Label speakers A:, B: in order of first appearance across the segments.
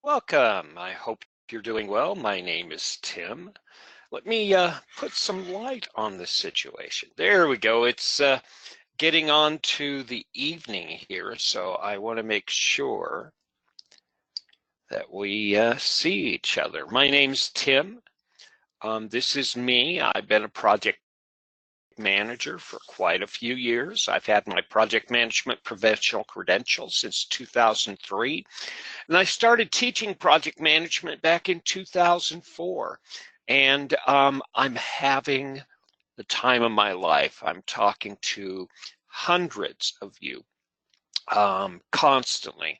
A: Welcome. I hope you're doing well. My name is Tim. Let me put some light on this situation. There we go. It's getting on to the evening here, so I want to make sure that we see each other. My name's Tim. This is me. I've been a project manager for quite a few years. I've had my project management professional credential since 2003. And I started teaching project management back in 2004. And I'm having the time of my life. I'm talking to hundreds of you constantly,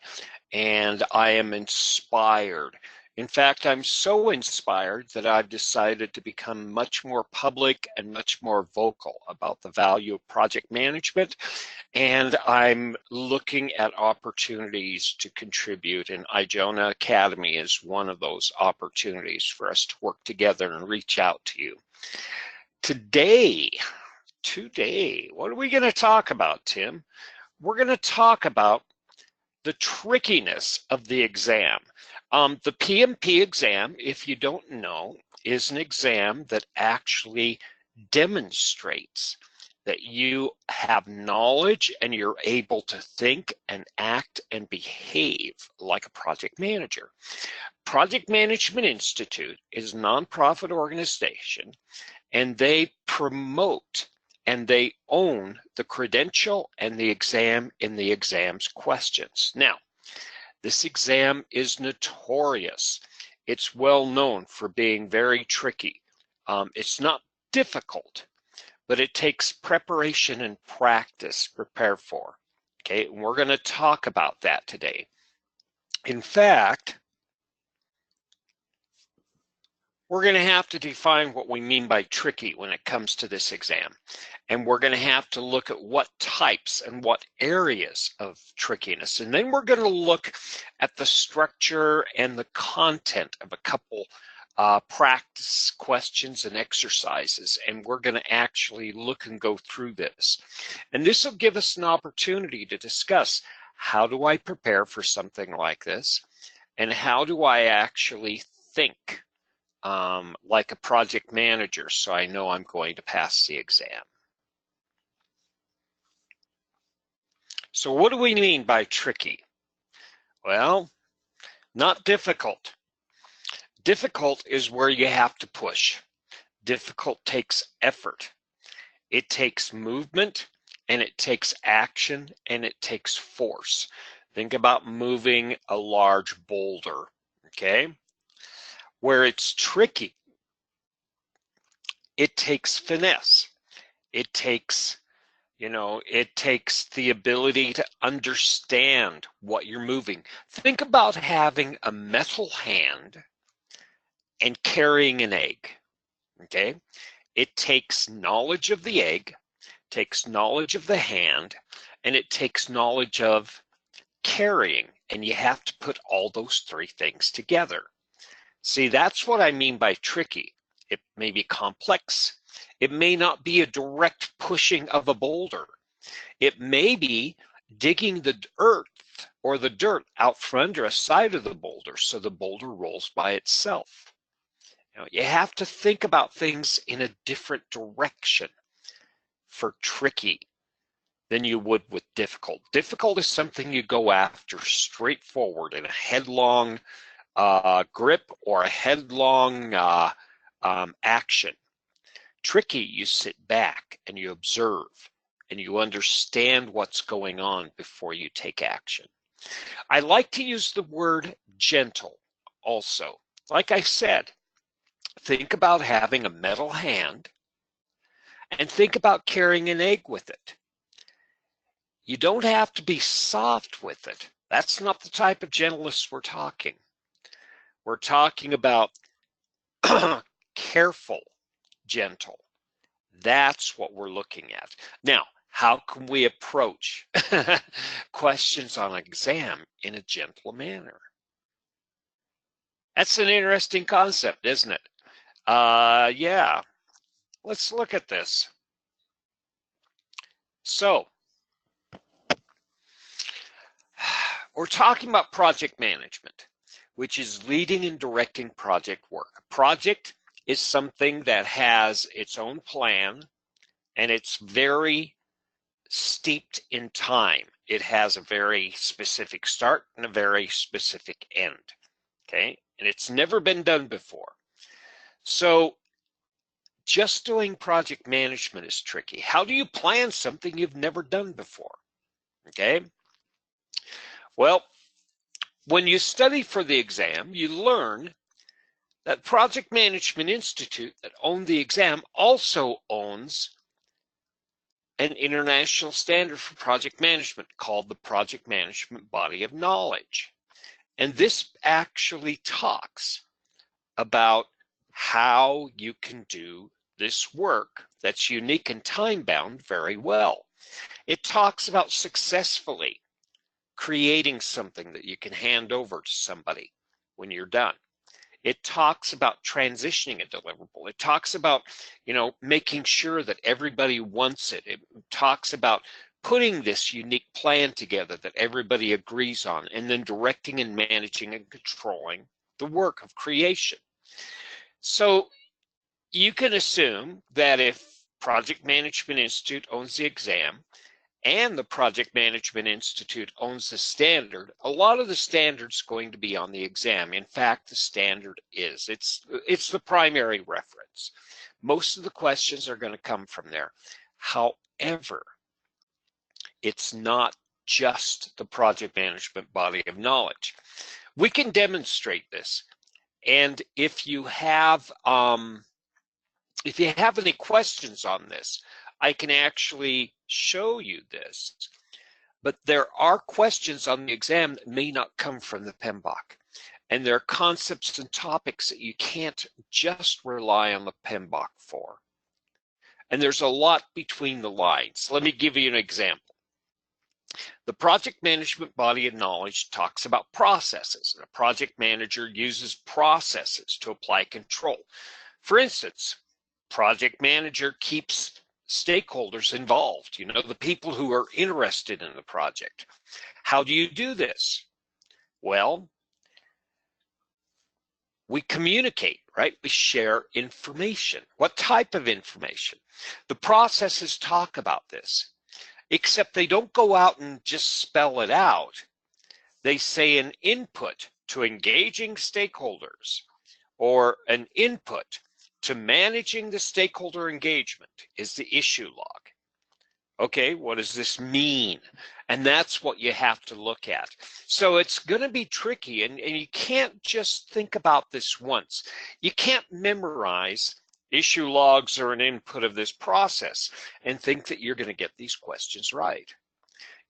A: and I am inspired. In fact, I'm so inspired that I've decided to become much more public and much more vocal about the value of project management. And I'm looking at opportunities to contribute, and Ijona Academy is one of those opportunities for us to work together and reach out to you. Today, what are we going to talk about, Tim? We're going to talk about the trickiness of the exam. The PMP exam, if you don't know, is an exam that actually demonstrates that you have knowledge and you're able to think and act and behave like a project manager. Project Management Institute is a nonprofit organization, and they promote and they own the credential and the exam in the exam's questions. Now, this exam is notorious. It's well known for being very tricky. It's not difficult, but it takes preparation and practice to prepare for. Okay, and we're going to talk about that today. In fact, we're going to have to define what we mean by tricky when it comes to this exam. And we're going to have to look at what types and what areas of trickiness. And then we're going to look at the structure and the content of a couple practice questions and exercises. And we're going to actually look and go through this. And this will give us an opportunity to discuss, how do I prepare for something like this? And how do I actually think like a project manager, so I know I'm going to pass the exam? So what do we mean by tricky? Well, not difficult. Difficult is where you have to push. Difficult takes effort. It takes movement, and it takes action, and it takes force. Think about moving a large boulder, okay? Where it's tricky, it takes finesse. It takes it takes the ability to understand what you're moving. Think about having a metal hand and carrying an egg, okay? It takes knowledge of the egg, takes knowledge of the hand, and it takes knowledge of carrying, and you have to put all those three things together. See, that's what I mean by tricky. It may be complex. It may not be a direct pushing of a boulder. It may be digging the earth or the dirt out from under a side of the boulder so the boulder rolls by itself. You have to think about things in a different direction for tricky than you would with difficult. Difficult is something you go after straightforward in a headlong grip or a headlong action. Tricky, you sit back and you observe and you understand what's going on before you take action. I like to use the word gentle also. Like I said, think about having a metal hand and think about carrying an egg with it. You don't have to be soft with it. That's not the type of gentleness we're talking. We're talking about careful, gentle. That's what we're looking at. Now, how can we approach questions on an exam in a gentle manner? That's an interesting concept, isn't it? Yeah, let's look at this. So, we're talking about project management. which is leading and directing project work. A project is something that has its own plan, and it's very steeped in time. It has a very specific start and a very specific end, okay? And it's never been done before. So just doing project management is tricky. How do you plan something you've never done before, okay? Well, when you study for the exam, you learn that Project Management Institute that owned the exam also owns an international standard for project management called the Project Management Body of Knowledge. And this actually talks about how you can do this work that's unique and time-bound very well. It talks about successfully creating something that you can hand over to somebody when you're done. It talks about transitioning a deliverable. It talks about, making sure that everybody wants it. It talks about putting this unique plan together that everybody agrees on, and then directing and managing and controlling the work of creation. So you can assume that if Project Management Institute owns the exam, and the Project Management Institute owns the standard, a lot of the standard's going to be on the exam. In fact, the standard is. It's the primary reference. Most of the questions are going to come from there. However, it's not just the project management body of knowledge. We can demonstrate this. And if you have any questions on this, I can actually show you this, but there are questions on the exam that may not come from the PMBOK, and there are concepts and topics that you can't just rely on the PMBOK for. And there's a lot between the lines. Let me give you an example. The project management body of knowledge talks about processes, and a project manager uses processes to apply control. For instance, project manager keeps stakeholders involved, the people who are interested in the project. How do you do this? Well, we communicate, right? We share information. What type of information? The processes talk about this, except they don't go out and just spell it out. They say an input to engaging stakeholders or an input to managing the stakeholder engagement is the issue log. Okay, what does this mean? And that's what you have to look at. So it's going to be tricky, and you can't just think about this once. You can't memorize issue logs or an input of this process and think that you're going to get these questions right.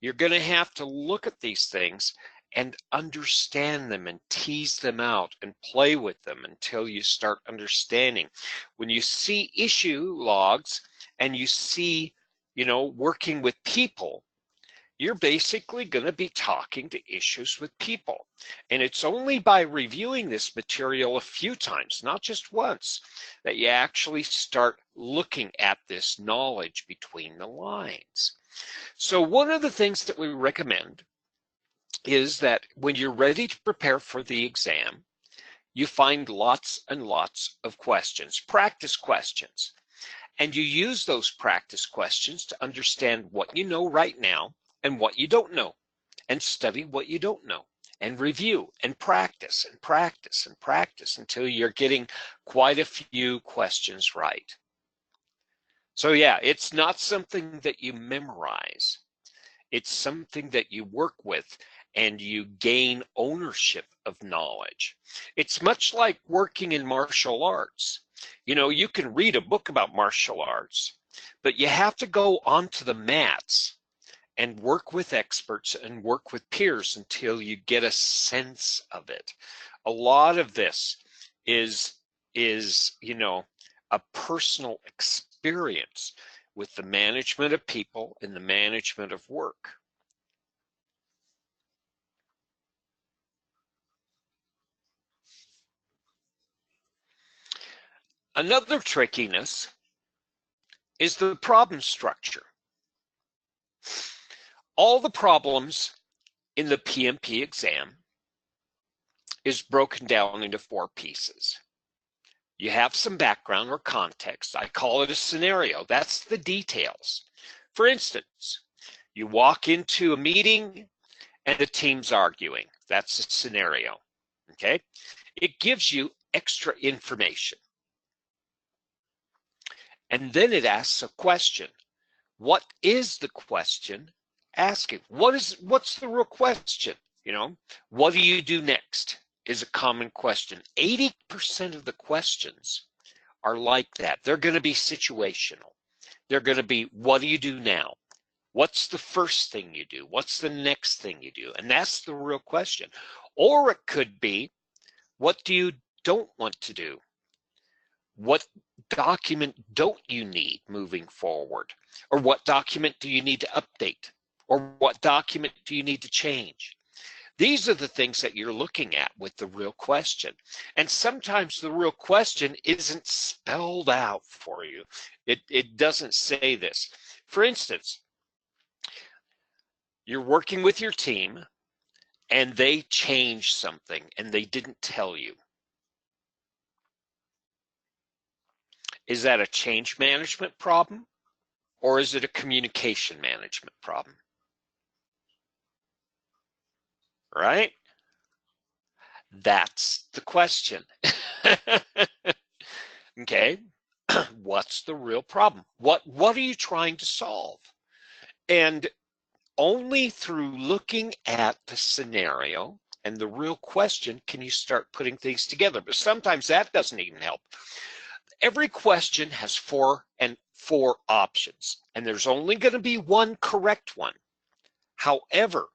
A: You're going to have to look at these things and understand them and tease them out and play with them until you start understanding. When you see issue logs and you see, working with people, you're basically going to be talking to issues with people. And it's only by reviewing this material a few times, not just once, that you actually start looking at this knowledge between the lines. So one of the things that we recommend is that when you're ready to prepare for the exam, you find lots and lots of questions, practice questions, and you use those practice questions to understand what you know right now and what you don't know, and study what you don't know, and review and practice and practice and practice until you're getting quite a few questions right. So yeah, it's not something that you memorize. It's something that you work with and you gain ownership of knowledge. It's much like working in martial arts. You can read a book about martial arts, but you have to go onto the mats and work with experts and work with peers until you get a sense of it. A lot of this is a personal experience with the management of people and the management of work. Another trickiness is the problem structure. All the problems in the PMP exam is broken down into 4 pieces. You have some background or context. I call it a scenario. That's the details. For instance, you walk into a meeting and the team's arguing. That's a scenario, okay? It gives you extra information. And then it asks a question. What is the question asking? What's the real question? You know, what do you do next is a common question. 80% of the questions are like that. They're going to be situational. They're going to be, what do you do now? What's the first thing you do? What's the next thing you do? And that's the real question. Or it could be, what do you don't want to do? What document don't you need moving forward? Or what document do you need to update? Or what document do you need to change? These are the things that you're looking at with the real question. And sometimes the real question isn't spelled out for you. It doesn't say this. For instance, you're working with your team and they changed something and they didn't tell you. Is that a change management problem or is it a communication management problem? Right? That's the question. Okay, what's the real problem? What are you trying to solve? And only through looking at the scenario and the real question can you start putting things together. But sometimes that doesn't even help. Every question has four options, and there's only going to be one correct one. However,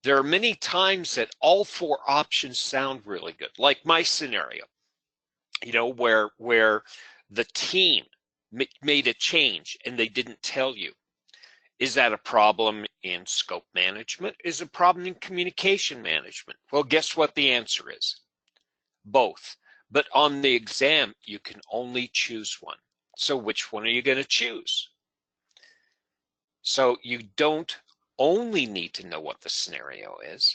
A: there are many times that all 4 options sound really good, like my scenario, you know, where the team made a change and they didn't tell you. Is that a problem in scope management? Is it a problem in communication management? Well, guess what the answer is? Both. But on the exam, you can only choose one. So which one are you going to choose? So you don't only need to know what the scenario is.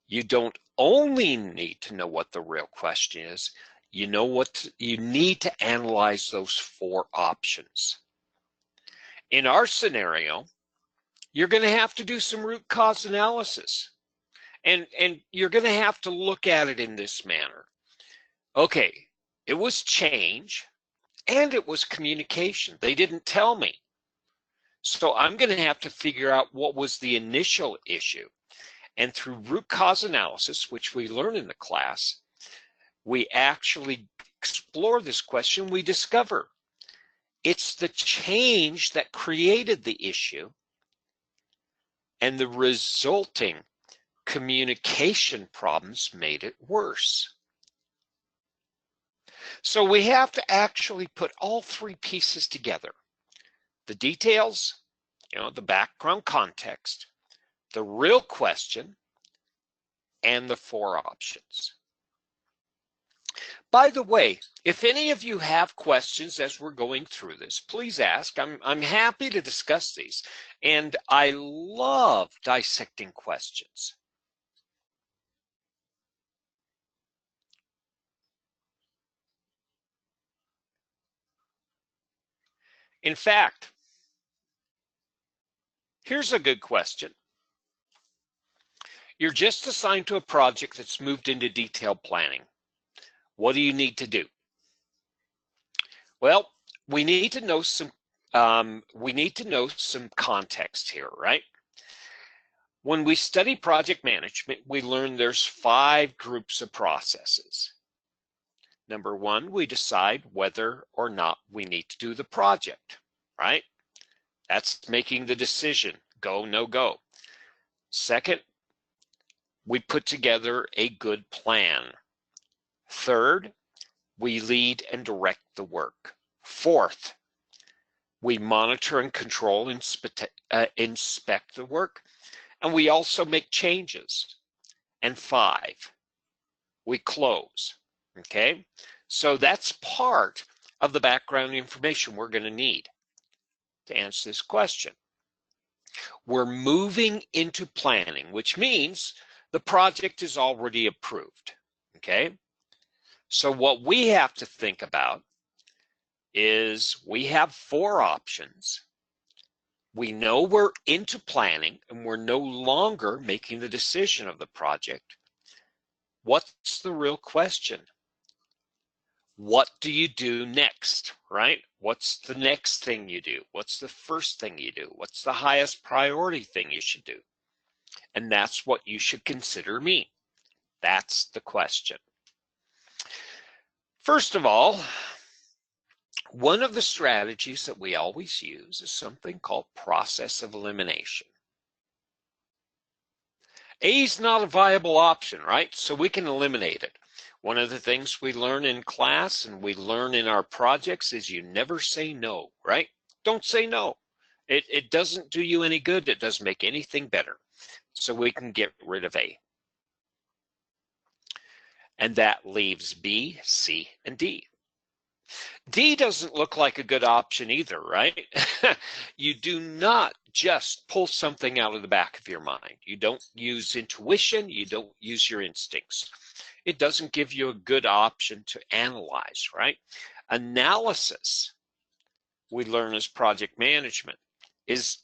A: You don't only need to know what the real question is. You know what you need to analyze those 4 options. In our scenario, you're going to have to do some root cause analysis. And you're going to have to look at it in this manner. Okay, it was change and it was communication. They didn't tell me. So I'm going to have to figure out what was the initial issue. And through root cause analysis, which we learn in the class, we actually explore this question. We discover it's the change that created the issue and the resulting communication problems made it worse. So we have to actually put all 3 pieces together. The details, you know, the background context, the real question, and the 4 options. By the way, if any of you have questions as we're going through this, please ask. I'm happy to discuss these, and I love dissecting questions. In fact, here's a good question. You're just assigned to a project that's moved into detailed planning. What do you need to do? Well, we need to know some context here, right? When we study project management, we learn there's 5 groups of processes. Number 1, we decide whether or not we need to do the project, right? That's making the decision, go, no go. Second, we put together a good plan. Third, we lead and direct the work. Fourth, we monitor and control and inspect the work, and we also make changes. And 5, we close. Okay, so that's part of the background information we're going to need to answer this question. We're moving into planning, which means the project is already approved. okay? So what we have to think about is we have 4 options. We know we're into planning and we're no longer making the decision of the project. What's the real question? What do you do next, right? What's the next thing you do? What's the first thing you do? What's the highest priority thing you should do? And that's what you should consider me. That's the question. First of all, one of the strategies that we always use is something called process of elimination. A is not a viable option, right? So we can eliminate it. One of the things we learn in class and we learn in our projects is you never say no, right? Don't say no. It doesn't do you any good. It doesn't make anything better. So we can get rid of A. And that leaves B, C, and D. D doesn't look like a good option either, right? You do not just pull something out of the back of your mind. You don't use intuition. You don't use your instincts. It doesn't give you a good option to analyze, right? Analysis, we learn as project management, is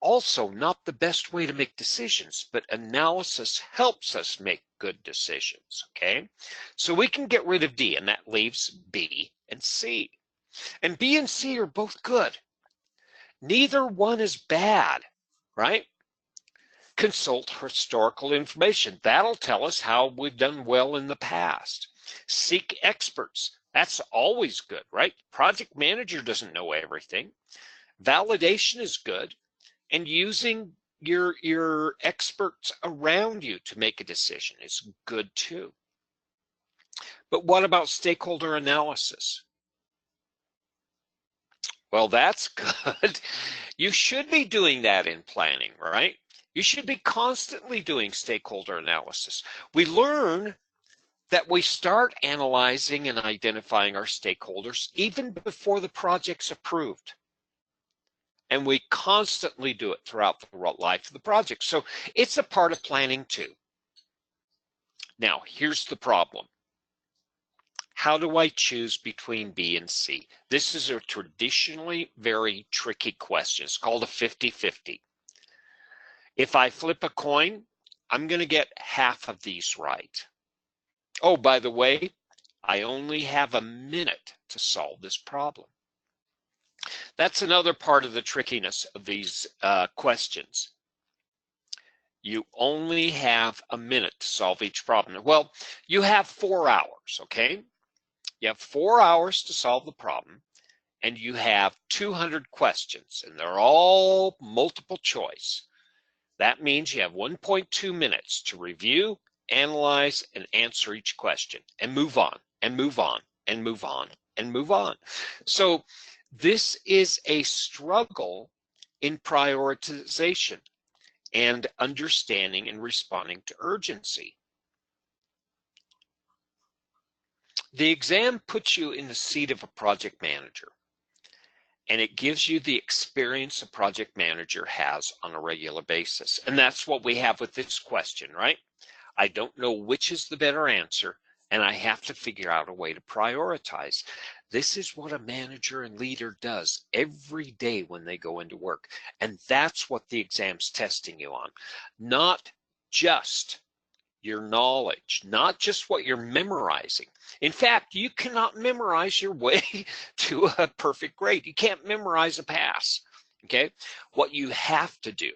A: also not the best way to make decisions, but analysis helps us make good decisions, okay? So we can get rid of D, and that leaves B and C. And B and C are both good. Neither one is bad, right? Consult historical information. That'll tell us how we've done well in the past. Seek experts. That's always good, right? Project manager doesn't know everything. Validation is good. And using your experts around you to make a decision is good too. But what about stakeholder analysis? Well, that's good. You should be doing that in planning, right? You should be constantly doing stakeholder analysis. We learn that we start analyzing and identifying our stakeholders even before the project's approved. And we constantly do it throughout the life of the project. So it's a part of planning too. Now, here's the problem. How do I choose between B and C? This is a traditionally very tricky question. It's called a 50-50. If I flip a coin, I'm going to get half of these right. Oh, by the way, I only have a minute to solve this problem. That's another part of the trickiness of these questions. You only have a minute to solve each problem. Well, you have 4 hours, okay? You have 4 hours to solve the problem, and you have 200 questions, and they're all multiple choice. That means you have 1.2 minutes to review, analyze, and answer each question, and move on, and move on, and move on, and move on. So this is a struggle in prioritization and understanding and responding to urgency. The exam puts you in the seat of a project manager, and it gives you the experience a project manager has on a regular basis. And that's what we have with this question, right? I don't know which is the better answer, and I have to figure out a way to prioritize. This is what a manager and leader does every day when they go into work. And that's what the exam's testing you on. Not just your knowledge, not just what you're memorizing. In fact, you cannot memorize your way to a perfect grade. You can't memorize a pass, okay? What you have to do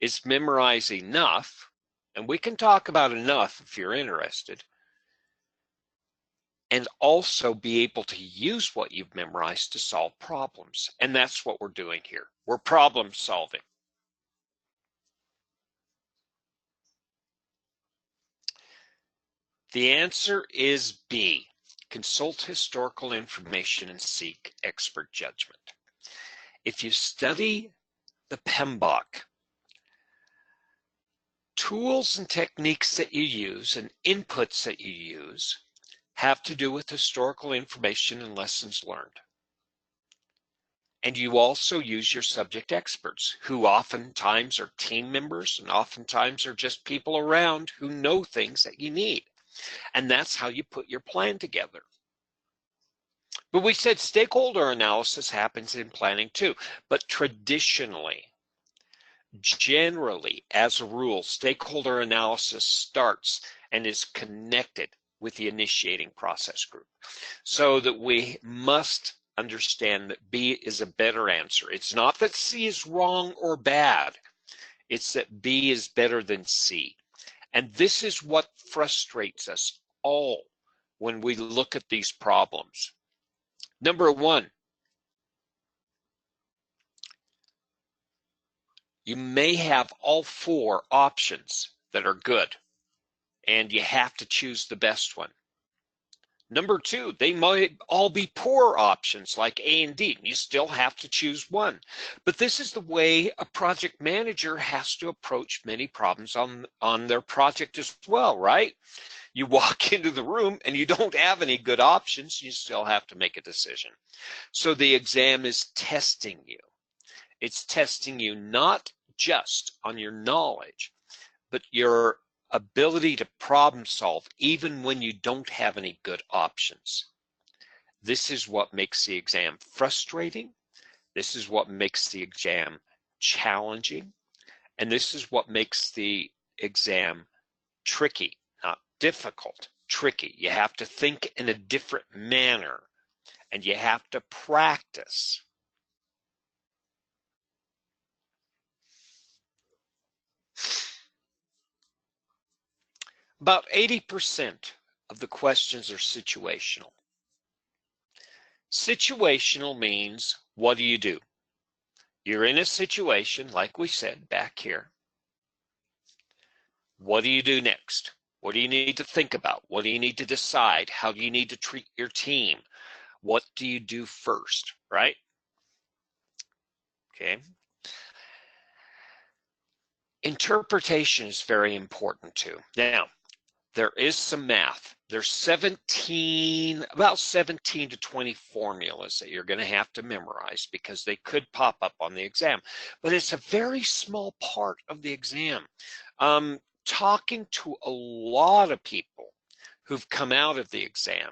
A: is memorize enough, and we can talk about enough if you're interested, and also be able to use what you've memorized to solve problems. And that's what we're doing here. We're problem solving. The answer is B. Consult historical information and seek expert judgment. If you study the PMBOK, tools and techniques that you use and inputs that you use have to do with historical information and lessons learned. And you also use your subject experts, who oftentimes are team members and oftentimes are just people around who know things that you need. And that's how you put your plan together. But we said stakeholder analysis happens in planning too. But traditionally, generally, as a rule, stakeholder analysis starts and is connected with the initiating process group. So that we must understand that B is a better answer. It's not that C is wrong or bad. It's that B is better than C. And this is what frustrates us all when we look at these problems. Number one, you may have all four options that are good, and you have to choose the best one. Number two, they might all be poor options like A and D. You still have to choose one. But this is the way a project manager has to approach many problems on their project as well, right? You walk into the room and you don't have any good options. You still have to make a decision. So the exam is testing you. It's testing you not just on your knowledge, but your ability to problem solve even when you don't have any good options. This is what makes the exam frustrating. This is what makes the exam challenging. And this is what makes the exam tricky, not difficult, tricky. You have to think in a different manner and you have to practice. About 80% of the questions are situational. Situational means, what do you do? You're in a situation, like we said back here. What do you do next? What do you need to think about? What do you need to decide? How do you need to treat your team? What do you do first, right? Okay. Interpretation is very important too. Now, there is some math. There's about 17 to 20 formulas that you're going to have to memorize because they could pop up on the exam. But it's a very small part of the exam. Talking to a lot of people who've come out of the exam,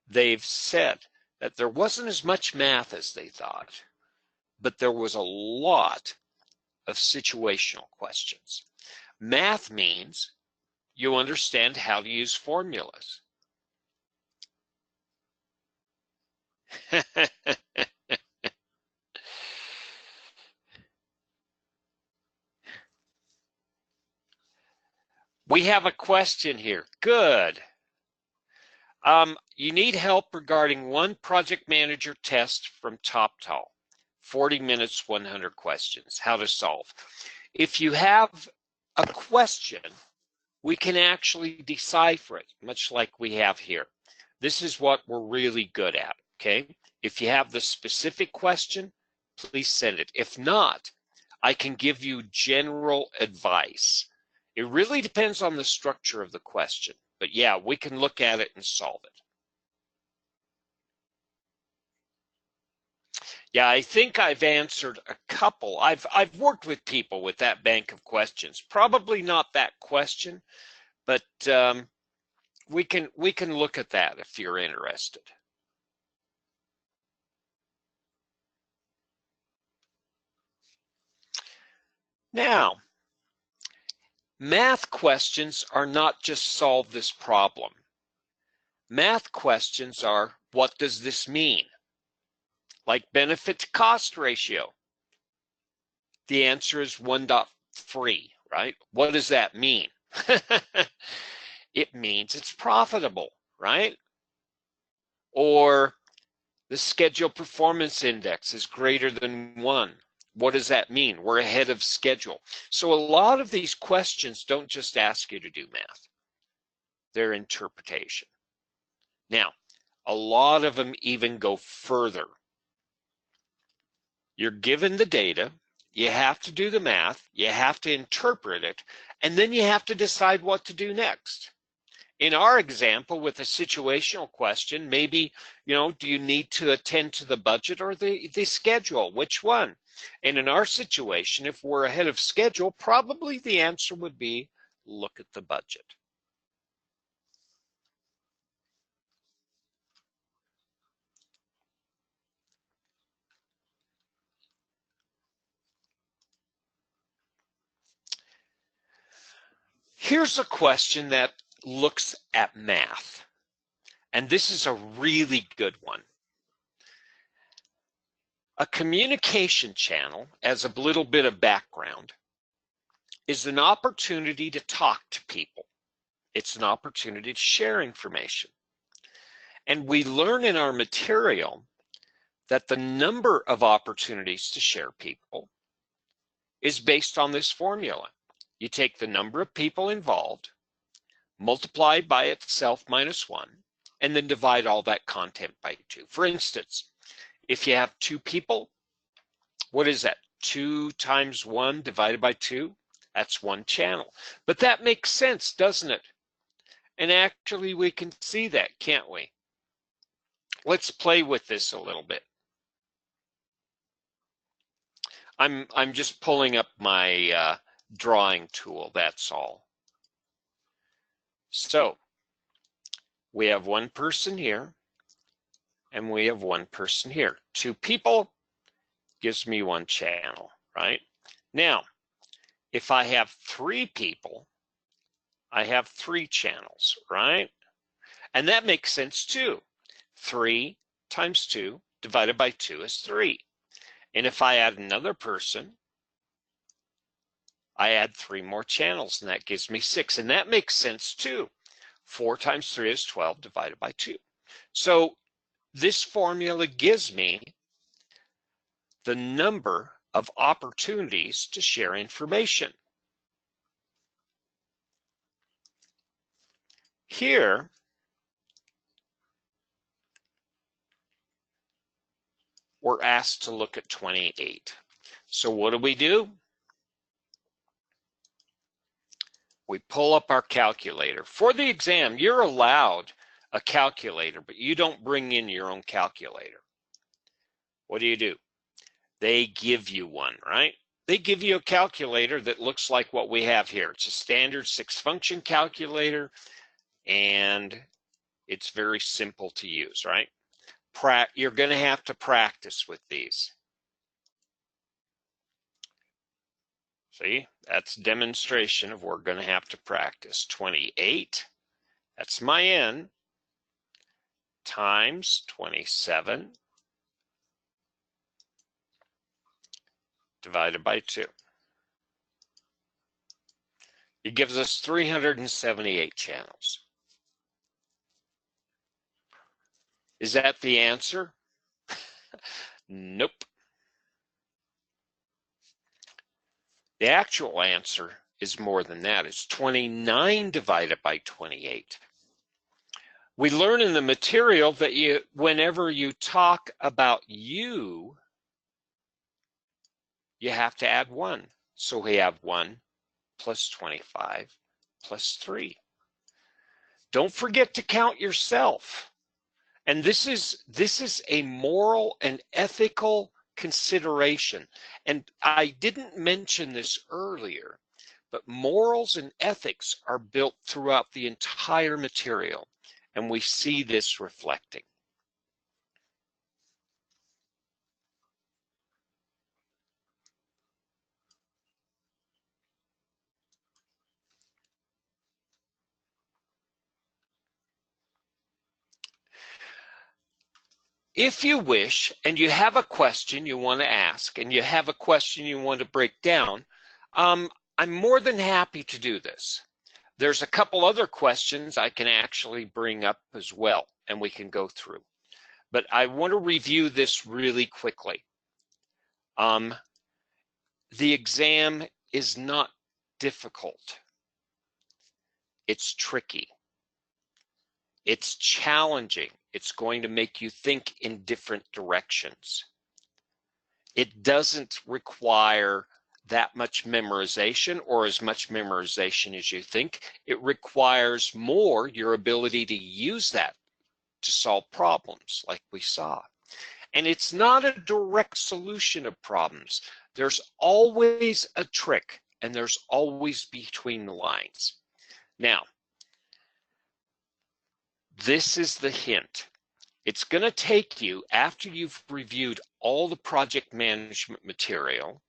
A: they've said that there wasn't as much math as they thought, but there was a lot of situational questions. Math means you understand how to use formulas. We have a question here. Good. You need help regarding one project manager test from TopTal. 40 minutes, 100 questions. How to solve. If you have a question, we can actually decipher it, much like we have here. This is what we're really good at, okay? If you have the specific question, please send it. If not, I can give you general advice. It really depends on the structure of the question. But yeah, we can look at it and solve it. Yeah, I think I've answered a couple. I've worked with people with that bank of questions. Probably not that question, but we can look at that if you're interested. Now, math questions are not just solve this problem. Math questions are, what does this mean? Like benefit to cost ratio. The answer is 1.3, right? What does that mean? It means it's profitable, right? Or the schedule performance index is greater than 1. What does that mean? We're ahead of schedule. So a lot of these questions don't just ask you to do math. They're interpretation. Now, a lot of them even go further. You're given the data, you have to do the math, you have to interpret it, and then you have to decide what to do next. In our example with a situational question, maybe, do you need to attend to the budget or the schedule? Which one? And in our situation, if we're ahead of schedule, probably the answer would be look at the budget. Here's a question that looks at math, and this is a really good one. A communication channel, as a little bit of background, is an opportunity to talk to people. It's an opportunity to share information. And we learn in our material that the number of opportunities to share people is based on this formula. You take the number of people involved, multiply by itself minus 1, and then divide all that content by 2. For instance, if you have 2 people, what is that? 2 times 1 divided by 2? That's 1 channel. But that makes sense, doesn't it? And actually we can see that, can't we? Let's play with this a little bit. I'm just pulling up my drawing tool, that's all. So we have 1 person here, and we have 1 person here. 2 people gives me 1 channel, right? Now, if I have 3 people, I have 3 channels, right? And that makes sense too. 3 times 2 divided by 2 is 3. And if I add another person, I add 3 more channels, and that gives me 6. And that makes sense too. 4 times 3 is 12 divided by 2. So this formula gives me the number of opportunities to share information. Here, we're asked to look at 28. So what do? We pull up our calculator. For the exam, you're allowed a calculator, but you don't bring in your own calculator. What do? They give you one, right? They give you a calculator that looks like what we have here. It's a standard 6-function calculator, and it's very simple to use, right? You're going to have to practice with these. See, that's demonstration of we're going to have to practice. 28, that's my n, times 27 divided by 2. It gives us 378 channels. Is that the answer? Nope. The actual answer is more than that. It's 29 divided by 28. We learn in the material that whenever you talk about you have to add 1. So we have 1 plus 25 plus 3. Don't forget to count yourself. And this is a moral and ethical consideration. And I didn't mention this earlier, but morals and ethics are built throughout the entire material, and we see this reflecting. If you wish, and you have a question you want to ask, and you have a question you want to break down, I'm more than happy to do this. There's a couple other questions I can actually bring up as well, and we can go through. But I want to review this really quickly. The exam is not difficult. It's tricky. It's challenging. It's going to make you think in different directions. It doesn't require that much memorization or as much memorization as you think. It requires more your ability to use that to solve problems like we saw. And it's not a direct solution of problems. There's always a trick, and there's always between the lines. Now, this is the hint. It's going to take you, after you've reviewed all the project management material,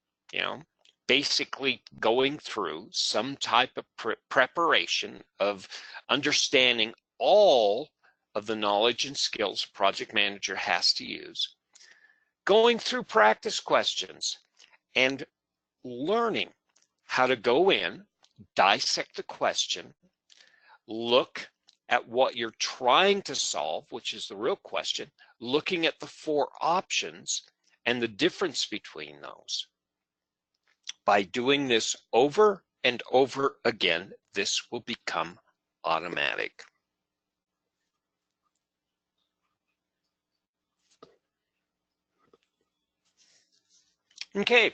A: basically going through some type of preparation of understanding all of the knowledge and skills a project manager has to use, going through practice questions and learning how to go in, dissect the question, look at what you're trying to solve, which is the real question, looking at the 4 options and the difference between those. By doing this over and over again, this will become automatic. Okay.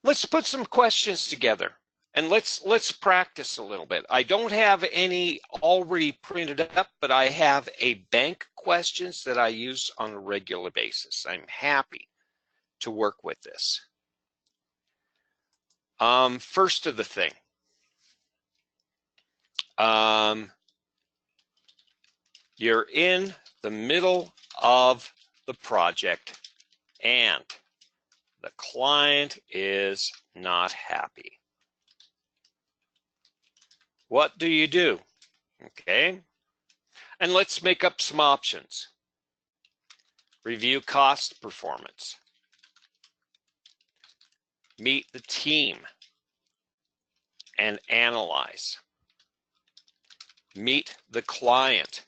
A: Let's put some questions together and let's practice a little bit. I don't have any already printed up, but I have a bank questions that I use on a regular basis. I'm happy to work with this. First of the thing, you're in the middle of the project and the client is not happy. What do you do? Okay, and let's make up some options. Review cost performance. Meet the team and analyze. Meet the client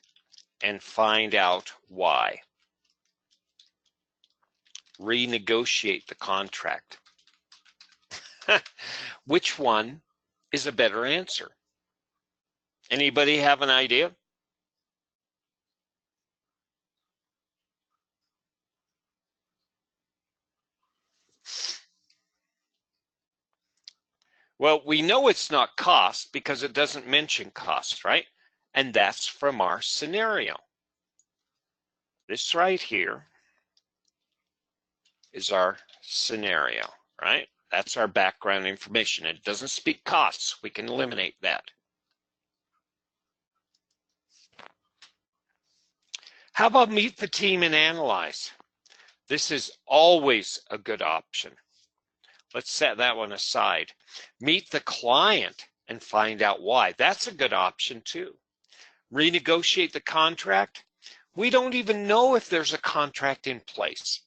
A: and find out why. Renegotiate the contract. Which one is a better answer? Anybody have an idea? Well, we know it's not cost because it doesn't mention cost, right? And that's from our scenario. This right here is our scenario, right? That's our background information. It doesn't speak costs. We can eliminate that. How about meet the team and analyze? This is always a good option. Let's set that one aside. Meet the client and find out why. That's a good option too. Renegotiate the contract. We don't even know if there's a contract in place.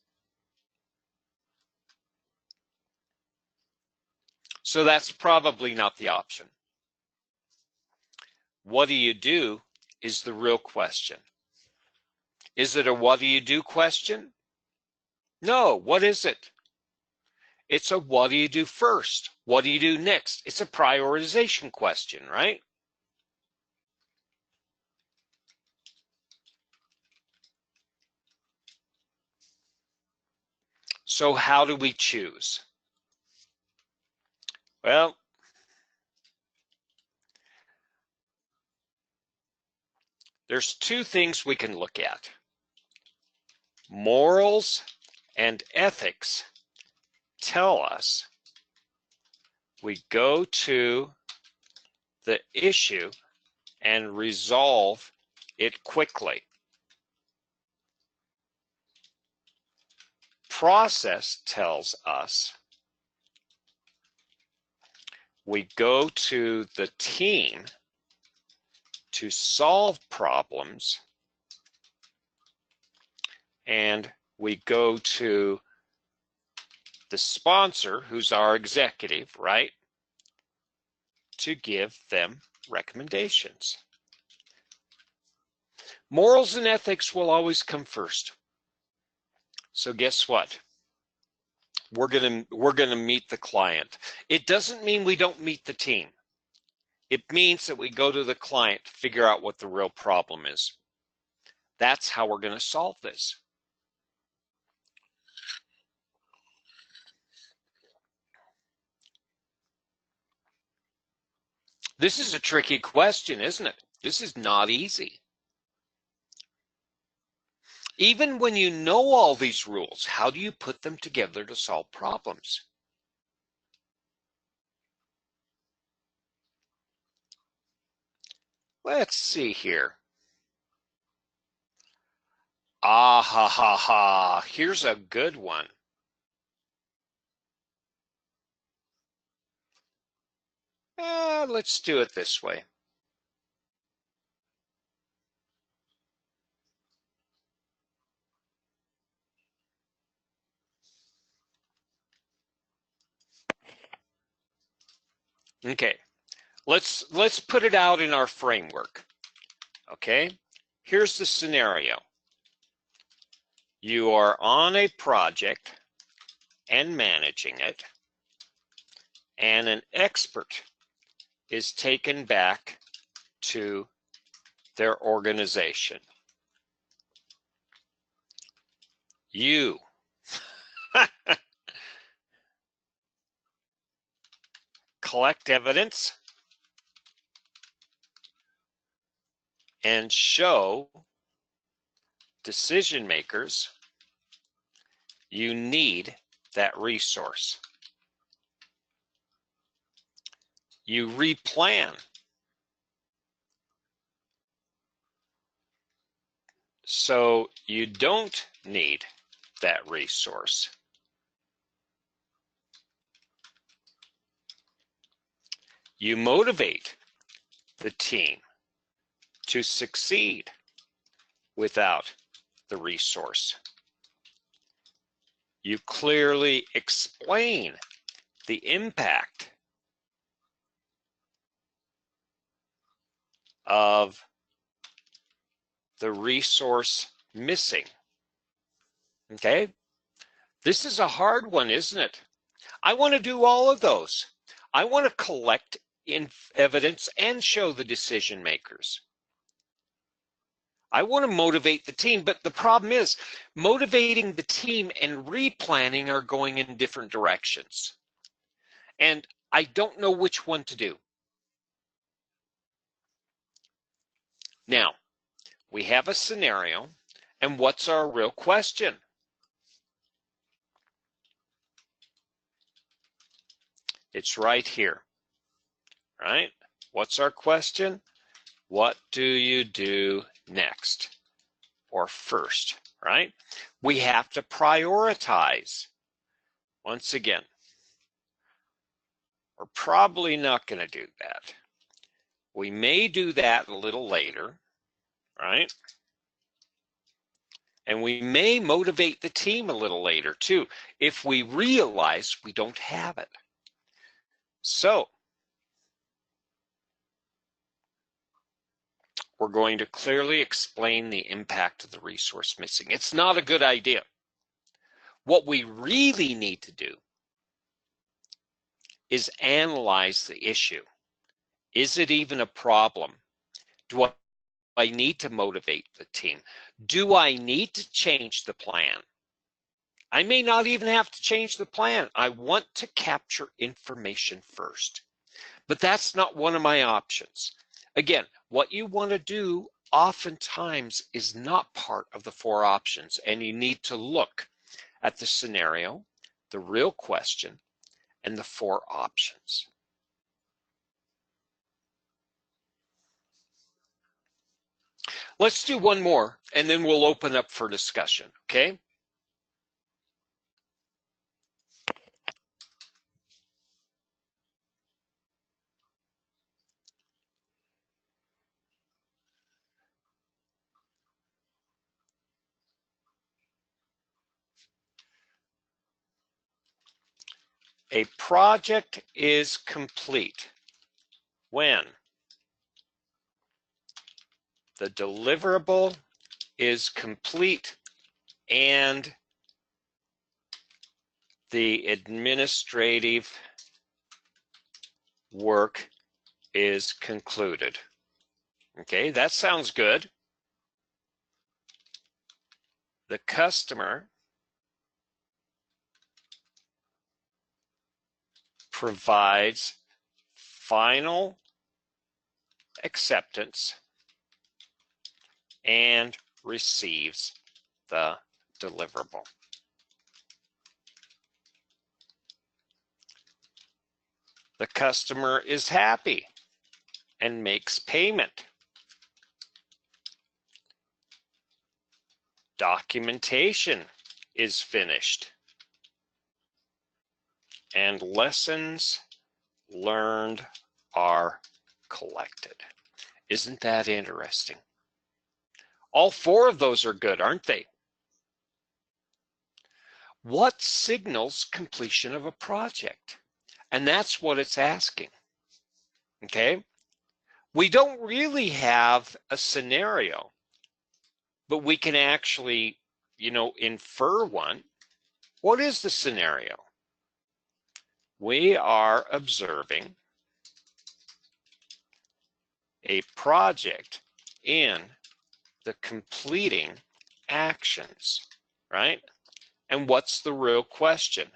A: So that's probably not the option. What do you do is the real question. Is it a what do you do question? No, what is it? It's a what do you do first? What do you do next? It's a prioritization question, right? So how do we choose? Well, there's 2 things we can look at. Morals and ethics tell us we go to the issue and resolve it quickly. Process tells us we go to the team to solve problems, and we go to the sponsor, who's our executive, right, to give them recommendations. Morals and ethics will always come first. So guess what? We're gonna meet the client. It doesn't mean we don't meet the team. It means that we go to the client to figure out what the real problem is. That's how we're going to solve this. This is a tricky question, isn't it? This is not easy. Even when you know all these rules, how do you put them together to solve problems? Let's see here. Ah ha ha ha. Here's a good one. Let's do it this way. Okay, let's put it out in our framework. Okay, here's the scenario. You are on a project and managing it, and an expert is taken back to their organization. You collect evidence and show decision makers you need that resource. You replan so you don't need that resource. You motivate the team to succeed without the resource. You clearly explain the impact of the resource missing. Okay? This is a hard one, isn't it? I want to do all of those. I want to collect evidence and show the decision makers. I want to motivate the team, but the problem is motivating the team and replanning are going in different directions. And I don't know which one to do. Now, we have a scenario, and what's our real question? It's right here, right? What's our question? What do you do next or first, right? We have to prioritize. Once again, we're probably not going to do that. We may do that a little later, right? And we may motivate the team a little later too, if we realize we don't have it. So we're going to clearly explain the impact of the resource missing. It's not a good idea. What we really need to do is analyze the issue. Is it even a problem? Do I need to motivate the team? Do I need to change the plan? I may not even have to change the plan. I want to capture information first. But that's not one of my options. Again, what you want to do oftentimes is not part of the 4 options, and you need to look at the scenario, the real question, and the 4 options. Let's do one more, and then we'll open up for discussion, okay? A project is complete when the deliverable is complete and the administrative work is concluded. Okay, that sounds good. The customer provides final acceptance and receives the deliverable. The customer is happy and makes payment. Documentation is finished and lessons learned are collected. Isn't that interesting? All four of those are good, aren't they? What signals completion of a project? And that's what it's asking. Okay? We don't really have a scenario, but we can actually, infer one. What is the scenario? We are observing a project in the completing actions, right? And what's the real question?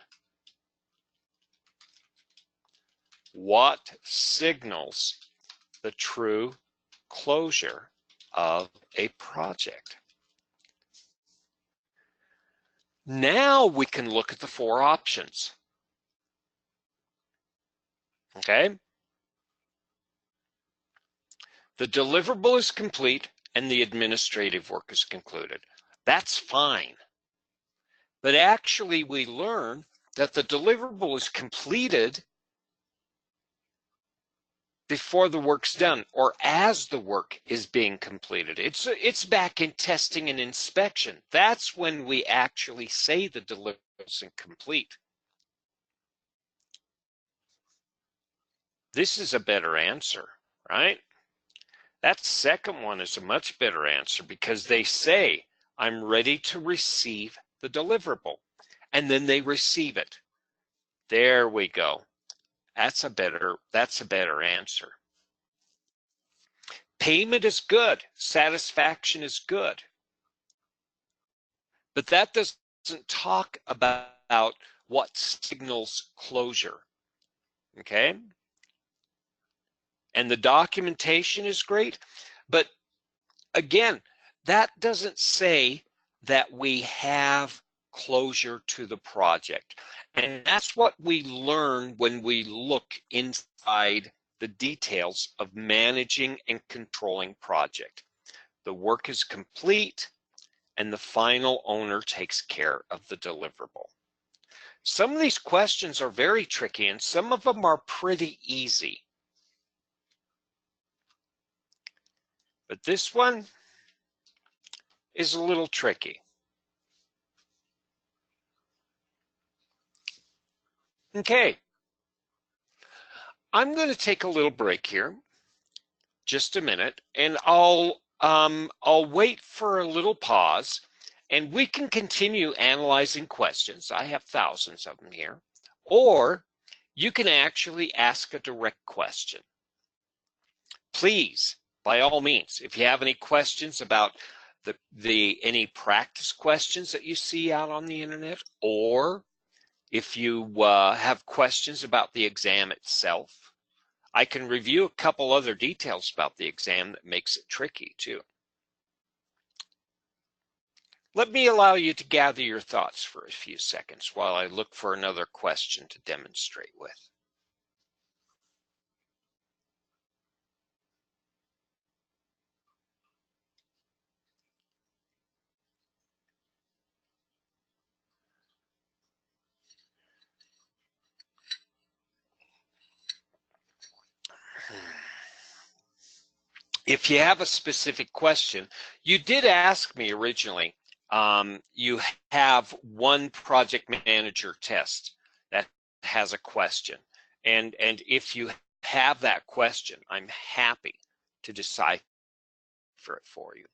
A: What signals the true closure of a project? Now we can look at the four options. Okay? The deliverable is complete and the administrative work is concluded. That's fine. But actually we learn that the deliverable is completed before the work's done or as the work is being completed. It's back in testing and inspection. That's when we actually say the deliverable is complete. This is a better answer, right? That second one is a much better answer because they say, I'm ready to receive the deliverable. And then they receive it. There we go. That's a better answer. Payment is good. Satisfaction is good. But that doesn't talk about what signals closure. Okay? And the documentation is great. But again, that doesn't say that we have closure to the project. And that's what we learn when we look inside the details of managing and controlling project. The work is complete and the final owner takes care of the deliverable. Some of these questions are very tricky and some of them are pretty easy. But this one is a little tricky. Okay, I'm going to take a little break here, just a minute, and I'll wait for a little pause, and we can continue analyzing questions. I have thousands of them here, or you can actually ask a direct question. Please, by all means, if you have any questions about any practice questions that you see out on the internet, or if you have questions about the exam itself, I can review a couple other details about the exam that makes it tricky too. Let me allow you to gather your thoughts for a few seconds while I look for another question to demonstrate with. If you have a specific question, you did ask me originally, you have one project manager test that has a question. And if you have that question, I'm happy to decipher it for you.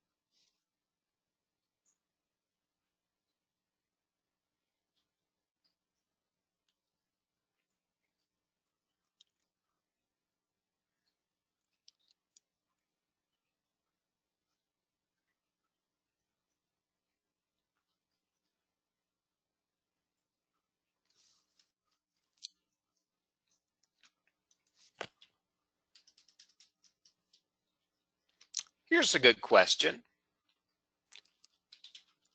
A: Here's a good question.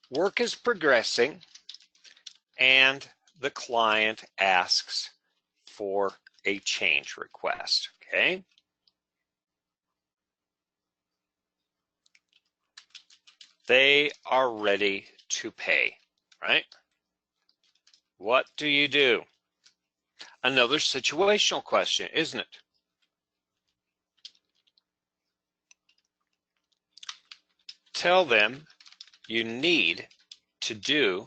A: Work is progressing and the client asks for a change request, okay? They are ready to pay, right? What do you do? Another situational question, isn't it? Tell them you need to do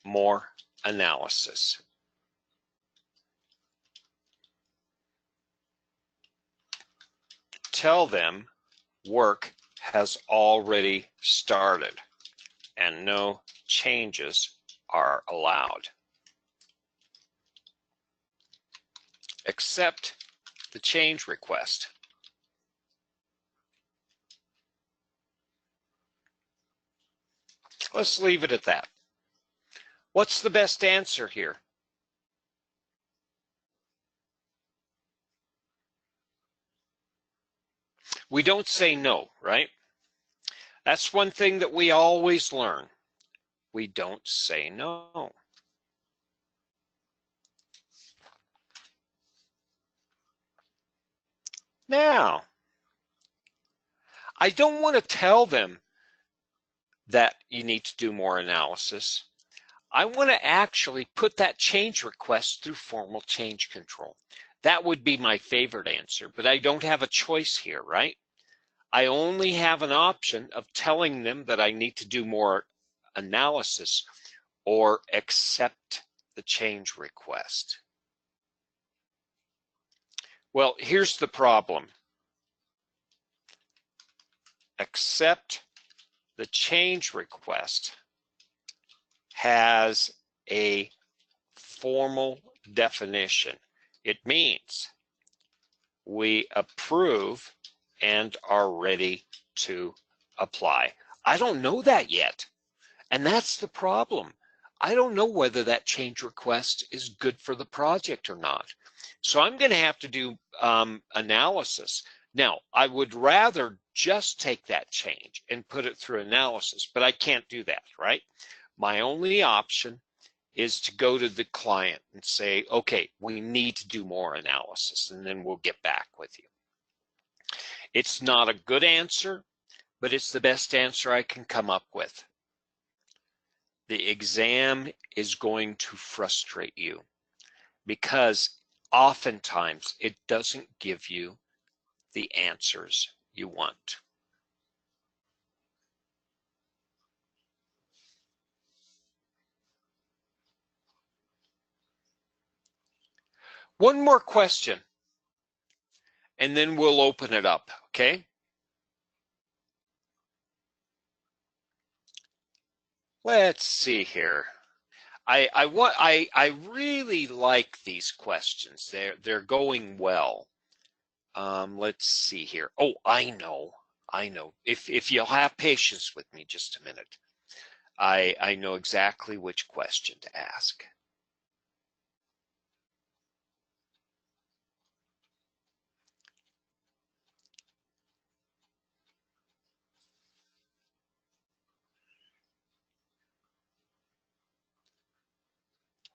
A: more analysis. Tell them work has already started and no changes are allowed. Accept the change request. Let's leave it at that. What's the best answer here? We don't say no, right? That's one thing that we always learn. We don't say no. Now, I don't want to tell them that you need to do more analysis. I want to actually put that change request through formal change control. That would be my favorite answer, but I don't have a choice here, right? I only have an option of telling them that I need to do more analysis or accept the change request. Well, here's the problem. Accept the change request has a formal definition. It means we approve and are ready to apply. I don't know that yet, and that's the problem. I don't know whether that change request is good for the project or not. So I'm going to have to do analysis. Now, I would rather just take that change and put it through analysis, but I can't do that, right? My only option is to go to the client and say, okay, we need to do more analysis, and then we'll get back with you. It's not a good answer, but it's the best answer I can come up with. The exam is going to frustrate you because oftentimes it doesn't give you the answers you want. One more question, and then we'll open it up, okay? Let's see here. I really like these questions. They're going well. Let's see here. Oh, I know. If you'll have patience with me just a minute, I know exactly which question to ask.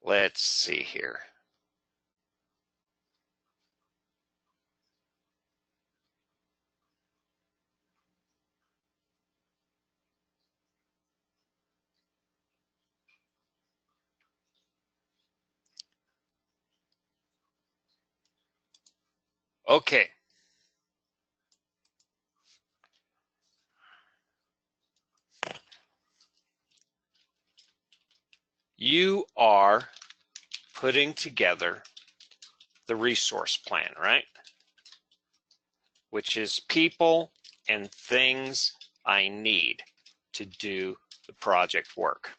A: Let's see here. Okay. You are putting together the resource plan, right? Which is people and things I need to do the project work.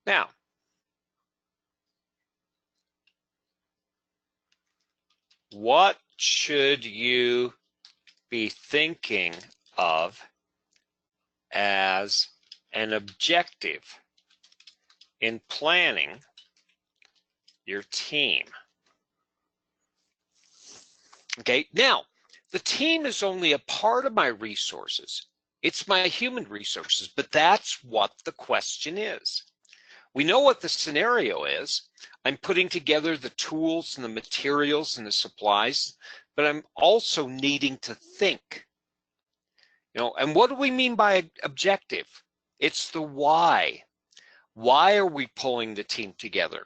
A: Now, what should you be thinking of as an objective in planning your team? Okay, now, the team is only a part of my resources. It's my human resources, but that's what the question is. We know what the scenario is. I'm putting together the tools and the materials and the supplies, but I'm also needing to think. And what do we mean by objective? It's the why. Why are we pulling the team together?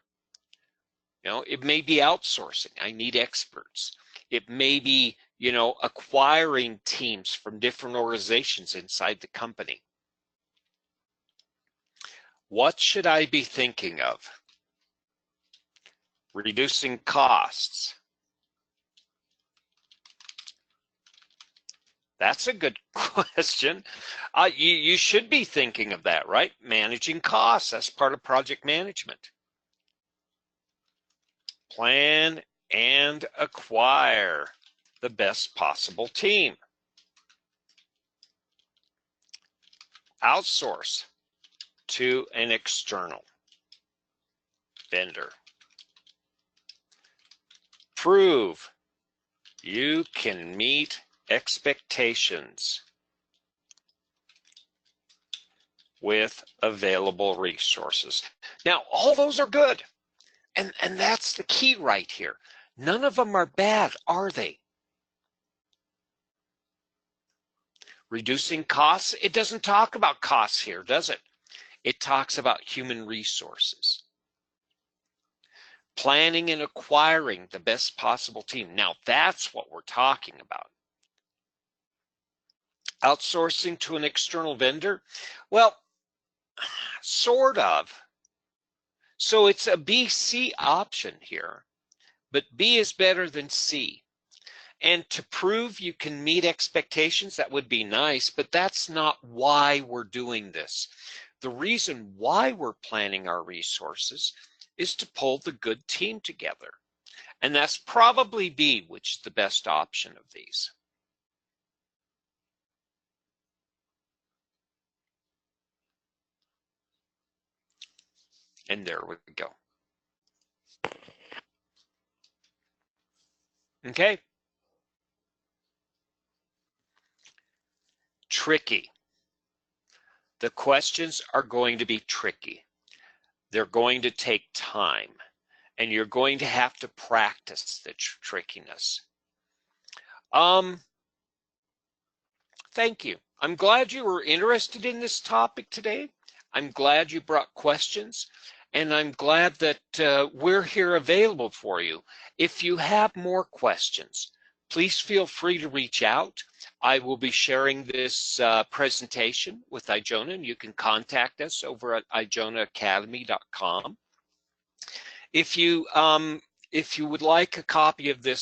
A: It may be outsourcing. I need experts. It may be, you know, acquiring teams from different organizations inside the company. What should I be thinking of? Reducing costs. That's a good question. You should be thinking of that, right? Managing costs, that's part of project management. Plan and acquire the best possible team. Outsource to an external vendor. Prove you can meet expectations with available resources. Now, all those are good. And that's the key right here. None of them are bad, are they? Reducing costs, it doesn't talk about costs here, does it? It talks about human resources. Planning and acquiring the best possible team. Now, that's what we're talking about. Outsourcing to an external vendor? Well, sort of. So it's a B-C option here, but B is better than C. And to prove you can meet expectations, that would be nice, but that's not why we're doing this. The reason why we're planning our resources is to pull the good team together. And that's probably B, which is the best option of these. And there we go. Okay. Tricky. The questions are going to be tricky. They're going to take time, and you're going to have to practice the trickiness. Thank you. I'm glad you were interested in this topic today. I'm glad you brought questions, and I'm glad that we're here available for you. If you have more questions, please feel free to reach out. I will be sharing this presentation with Ijona, and you can contact us over at ijonaacademy.com. If you would like a copy of this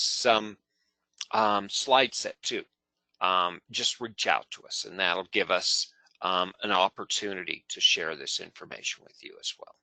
A: slide set too, just reach out to us, and that'll give us an opportunity to share this information with you as well.